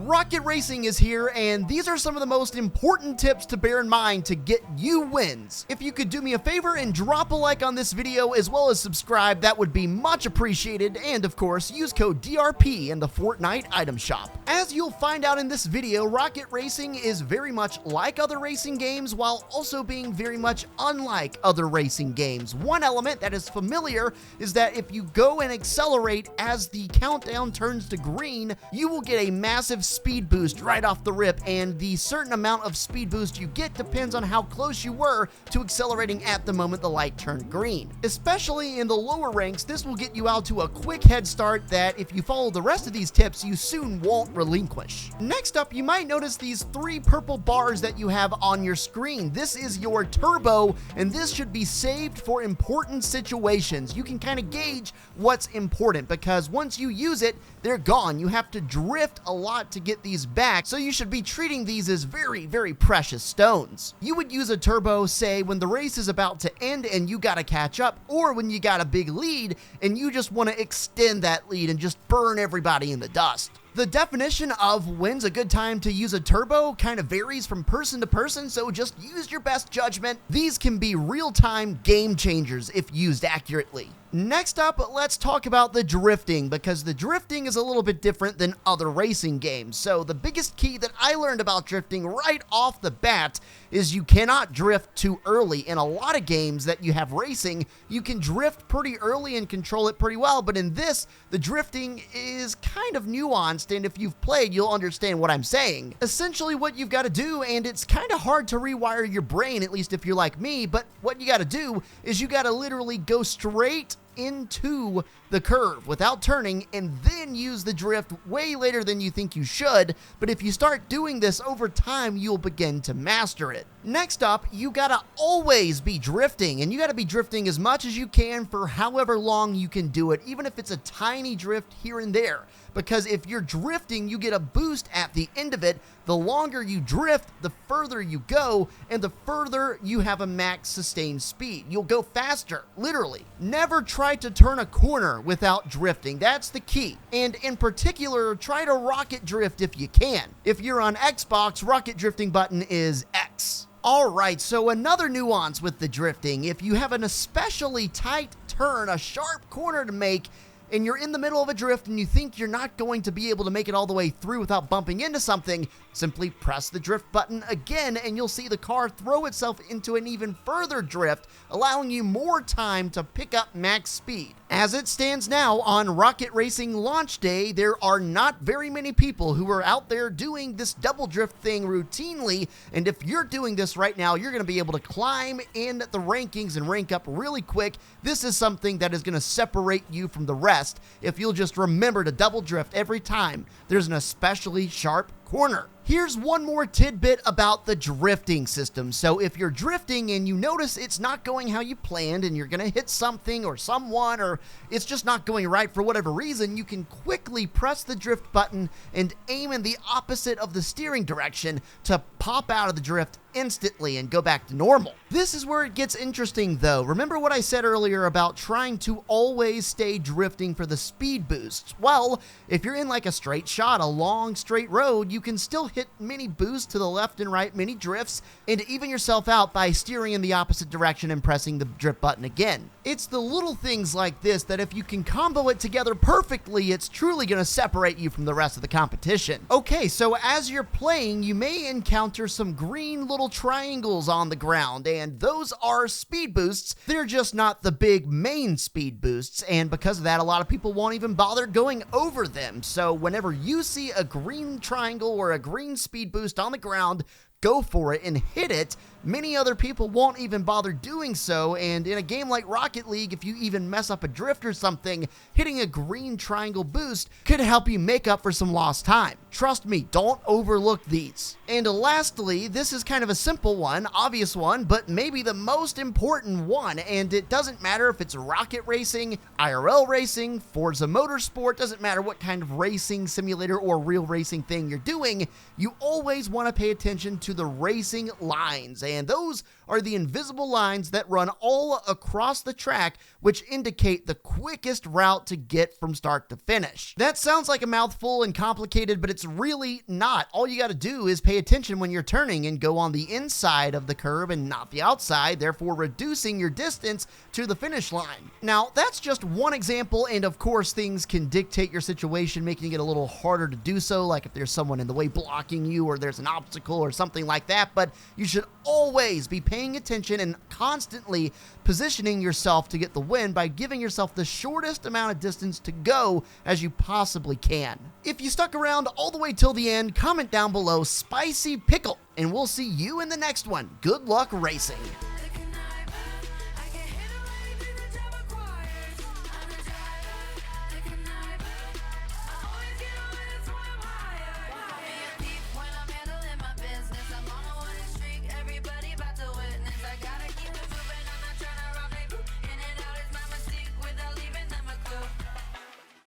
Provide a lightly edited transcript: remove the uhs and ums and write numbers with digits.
Rocket Racing is here, and these are some of the most important tips to bear in mind to get you wins. If you could do me a favor and drop a like on this video as well as subscribe, that would be much appreciated, and of course, use code DRP in the Fortnite item shop. As you'll find out in this video, Rocket Racing is very much like other racing games while also being very much unlike other racing games. One element that is familiar is that if you go and accelerate as the countdown turns to green, you will get a massive speed boost right off the rip, and the certain amount of speed boost you get depends on how close you were to accelerating at the moment the light turned green. Especially in the lower ranks, this will get you out to a quick head start that, if you follow the rest of these tips, you soon won't relinquish. Next up, you might notice these 3 purple bars that you have on your screen. This is your turbo, and this should be saved for important situations. You can kind of gauge what's important because once you use it, they're gone. You have to drift a lot to get these back, so you should be treating these as very, very precious stones. You would use a turbo, say, when the race is about to end and you gotta catch up, or when you got a big lead and you just want to extend that lead and just burn everybody in the dust. The definition of when's a good time to use a turbo kind of varies from person to person, so just use your best judgment. These can be real-time game changers if used accurately. Next up, let's talk about the drifting, because the drifting is a little bit different than other racing games. So the biggest key that I learned about drifting right off the bat is you cannot drift too early. In a lot of games that you have racing, you can drift pretty early and control it pretty well, but in this, the drifting is kind of nuanced, and if you've played, you'll understand what I'm saying. Essentially, what you've got to do, and it's kind of hard to rewire your brain, at least if you're like me, but what you got to do is you got to literally go straight into the curve without turning and then use the drift way later than you think you should, but if you start doing this over time, you'll begin to master it. Next up, you gotta always be drifting, and you gotta be drifting as much as you can for however long you can do it, even if it's a tiny drift here and there, because if you're drifting, you get a boost at the end of it. The longer you drift, the further you go, and the further you have a max sustained speed. You'll go faster, literally. Never try to turn a corner without drifting. That's the key. And in particular, try to rocket drift if you can. If you're on Xbox, rocket drifting button is X. Alright, so another nuance with the drifting. If you have an especially tight turn, a sharp corner to make, and you're in the middle of a drift and you think you're not going to be able to make it all the way through without bumping into something, simply press the drift button again and you'll see the car throw itself into an even further drift, allowing you more time to pick up max speed. As it stands now, on Rocket Racing launch day, there are not very many people who are out there doing this double drift thing routinely, and if you're doing this right now, you're going to be able to climb in the rankings and rank up really quick. This is something that is going to separate you from the rest if you'll just remember to double drift every time there's an especially sharp corner. Here's one more tidbit about the drifting system. So if you're drifting and you notice it's not going how you planned and you're gonna hit something or someone, or it's just not going right for whatever reason, you can quickly press the drift button and aim in the opposite of the steering direction to pop out of the drift instantly and go back to normal. This is where it gets interesting though. Remember what I said earlier about trying to always stay drifting for the speed boosts? Well, if you're in like a straight shot, a long straight road, you can still hit mini boosts to the left and right, mini drifts, and even yourself out by steering in the opposite direction and pressing the drift button again. It's the little things like this that if you can combo it together perfectly, it's truly going to separate you from the rest of the competition. Okay, so as you're playing, you may encounter some green little triangles on the ground, and those are speed boosts. They're just not the big main speed boosts, and because of that, a lot of people won't even bother going over them. So whenever you see a green triangle or a green speed boost on the ground, go for it and hit it. Many other people won't even bother doing so, and in a game like Rocket League, if you even mess up a drift or something, hitting a green triangle boost could help you make up for some lost time. Trust me, don't overlook these. And lastly, this is kind of a simple one, obvious one, but maybe the most important one, and it doesn't matter if it's rocket racing, IRL racing, Forza Motorsport, doesn't matter what kind of racing simulator or real racing thing you're doing, you always want to pay attention to the racing lines, and those are the invisible lines that run all across the track, which indicate the quickest route to get from start to finish. That sounds like a mouthful and complicated, but it's really not. All you got to do is pay attention when you're turning and go on the inside of the curb and not the outside, therefore reducing your distance to the finish line. Now, that's just one example, and of course, things can dictate your situation, making it a little harder to do so, like if there's someone in the way blocking you or there's an obstacle or something like that, but you should always be paying attention and constantly positioning yourself to get the win by giving yourself the shortest amount of distance to go as you possibly can. If you stuck around all the way till the end, comment down below "Spicy Pickle," and we'll see you in the next one. Good luck racing.